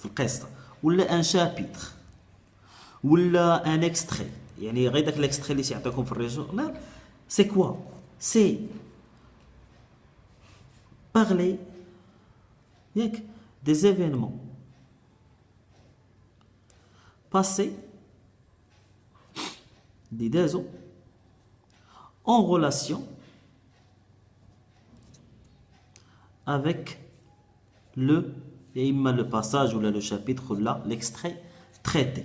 في القصه، ولا ان شابيتر، ولا ان اكستري. يعني غير داك الاكستري اللي تيعطيكم في الريجورنال، سي كوا؟ سي بارلي ياك دي زيفينمون باسي اللي دازو en relation avec le يا اما لو باساج ولا لو شابيتر ولا ليكستري تريتي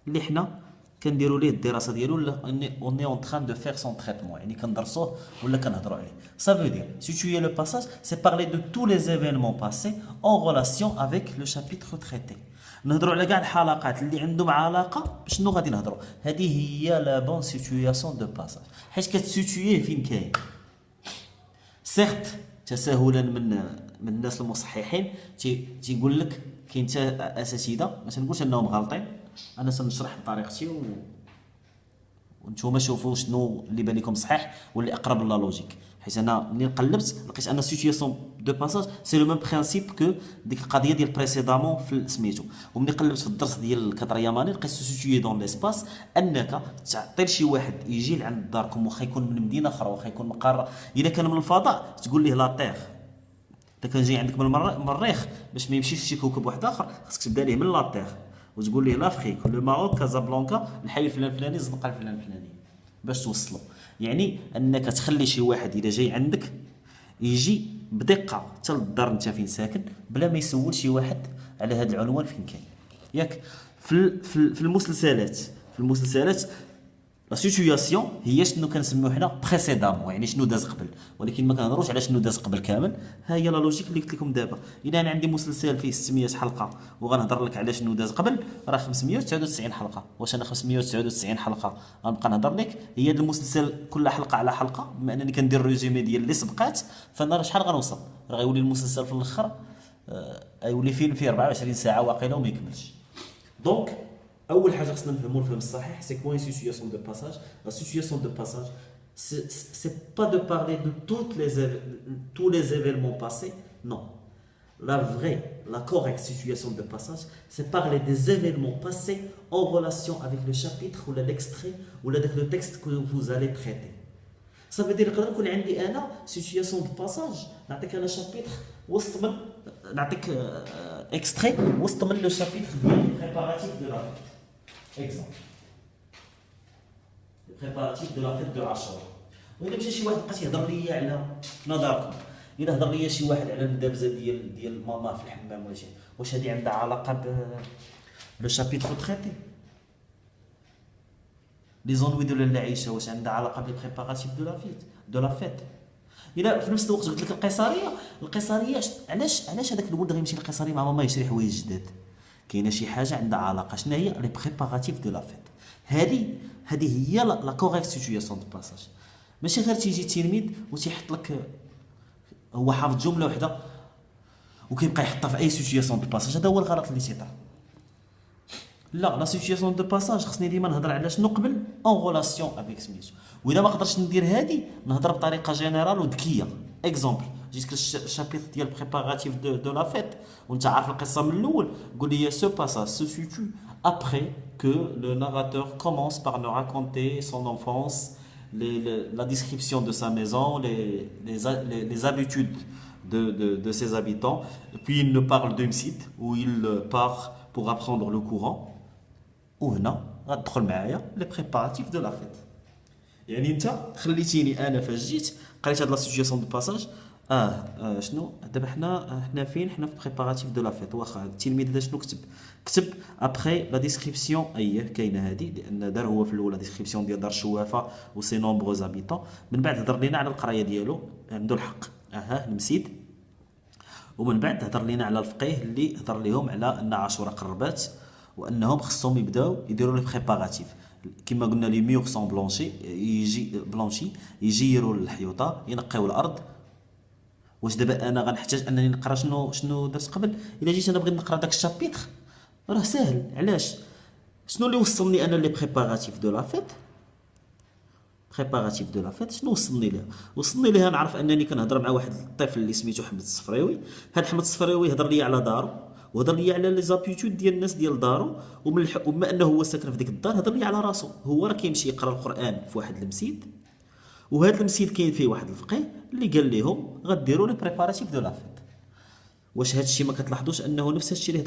اللي حنا كنديروا ليه الدراسه ديالو، ولا اوني اون تران دو فير سون تريتمون، يعني كندرسوه ولا كنهضروا عليه. Ça veut dire situer le passage c'est parler de tous les événements passés en relation avec le chapitre traité. نهضروا على كاع الحلقات اللي عندهم علاقه بشنو غادي نهضروا. هذه هي لا بون سيتوياسيون دو باساج، حيت كتسيتويه فين كاين. سيرت تساهلا من الناس المصححين تيقول لك كاين حتى اساتذه، ما تنقولش انهم غالطين، انا سنشرح بطريقتي وانتم شوفوا شنو اللي بان لكم صحيح واللي اقرب لا لوجيك. حيت انا ملي قلبت لقيت ان سيتوياسيون دو باساج سي لو ميم برينسيپ كو ديك القضيه ديال بريسيدامون في سميتو. وملي قلبت في الدرس ديال الكاترياماني لقيت سيتوي دون ليسباس، انك تعطي لشي واحد يجي لعند داركم، واخا يكون من مدينه اخرى، واخا يكون من قاره، الا كان من الفضاء تقول ليه لا تيغ. اذا كان جاي عندك من المريخ باش ما يمشيش لشي كوكب واحد اخر، خاصك تبدا ليه من لا تيغ وتقول ليه لافريك، لو ماروك، كازابلانكا، الحي الفلان الفلاني، الزنقه الفلان الفلاني، باش توصلوا. يعني انك تخلي شي واحد اذا جاي عندك يجي بدقه حتى للدار انت فين ساكن، بلا ما يسول شي واحد على هذا العنوان فين كاين. ياك في المسلسلات لا سيتوياسيون هي شنو كنسميو حنا بريسيدامون، يعني شنو داز قبل، ولكن ما كنهضروش على شنو داز قبل كامل. ها هي لا لوجيك اللي قلت لكم دابا. الا انا عندي مسلسل فيه 600 حلقه وغنهضر لك على شنو داز قبل، راه 599 حلقه. واش انا 599 حلقه غنبقى نهضر لك؟ هي هذا المسلسل كل حلقه على حلقه، بما انني كندير ريزومي ديال اللي سبقات، فانا راه شحال غنوصل؟ راه غيولي المسلسل في الاخر غيولي فيلم فيه 24 ساعه واقيلا وما يكملش. دونك اول حاجه خصنا نفهموا الفهم الصحيح، سي كوا une situation de passage. La situation de passage c'est pas de parler de tous les événements passés, non. La vraie, la correcte situation de passage, c'est parler des événements passés en relation avec le chapitre ou l'extrait ou le texte que vous allez traiter. Ça veut dire نقدر يكون عندي انا situation de passage، نعطيك انا شابيتر وسط من، نعطيك اكستري وسط من لو شابيتر ديال بريباراتيف دو لا فيت. exemple بريباراتيف دو لا فيت دو عاشوراء. واذا مشى شي واحد بقى يهضر لي على، في نظركم الا هضر لي شي واحد على المدابزه ديال ماما في الحمام ولا شي، واش هذه عندها علاقه بلو شابيتر تريتي؟ لي زونوي ديال العيشه واش عندها علاقه بالبريباراتيف دو لا فيت؟ الى في نفس الوقت قلت لك القيصريه علاش هذاك الولد غيمشي للقيصريه مع ماما يشري حوايج جداد؟ كاينه شي حاجه عندها علاقه. شنو هي؟ لي بريباراتيف دو لا فيت. هذه هي لا كوريكت سيتوياسيون دو باساج. ماشي غير تيجي تلميذ وتيحط لك هو حافظ جمله وحده وكيبقى يحطها في اي سيتوياسيون دو باساج. هذا هو الغلط اللي تيطرا. لا، لا سيتوياسيون دو باساج خصني ديما نهضر على شنو قبل اون غولاسيون افيك سميتو. واذا ما قدرتش ندير هذه نهضر بطريقه جينيرال وذكيه. اكزومبل، جيتك الشابيتر ديال بريباراتيف دو لا فيت وانت عارف القصه من الاول، قول لي سو باساج سو سيتو après que le narrateur commence par nous raconter son enfance, la description de sa maison, les habitudes de ses habitants. Puis il nous parle d'un site où il part pour apprendre le courant. وهنا غتدخل معايا لي بريباراتيف دو لا فيت. يعني انت خليتيني انا فاش جيت قريت هاد لا سيتوياسيون دو باساج. شنو دابا حنا فين؟ حنا في بريباراتيف دو لا فيت. واخا التلميذ هذا شنو كتب ابخي لا ديسكريبسيون. كاينه هذه، لان دار هو في الاول لا ديسكريبسيون ديال دار الشوافه و سي نومبروز هابيتون. من بعد هضر لينا على القرايه ديالو، عنده الحق المسيد. ومن بعد هضر لينا على الفقيه اللي هضر لهم على ان عاشوراء قربات وانهم خصهم يبداو يديروا لي بريباراتيف كما قلنا لي ميور سون بلونشي يجيروا الحيوطه، ينقيو الارض. واش دابا انا غنحتاج انني نقرا شنو درت قبل؟ الا جيت انا بغيت نقرا داك الشابيتر راه ساهل. علاش؟ شنو اللي وصلني انا لي بريباراتيف دو لا فيت؟ شنو وصلني ليها نعرف انني كنهضر مع واحد الطفل اللي سميتو حمد الصفريوي. هاد حمد الصفريوي هضر لي على دارو وهضر لي على لي زابيتود ديال الناس ديال دارو، وبما انه هو ساكن في ديك الدار هضر لي على راسو. هو راه كيمشي يقرا القران في واحد المسجد، وهذا المسجد كاين فيه واحد الفقيه اللي قال لهم غديروا لي بريباراتيف دو لافيت. واش هذا الشيء ما كتلاحظوش انه نفس الشيء اللي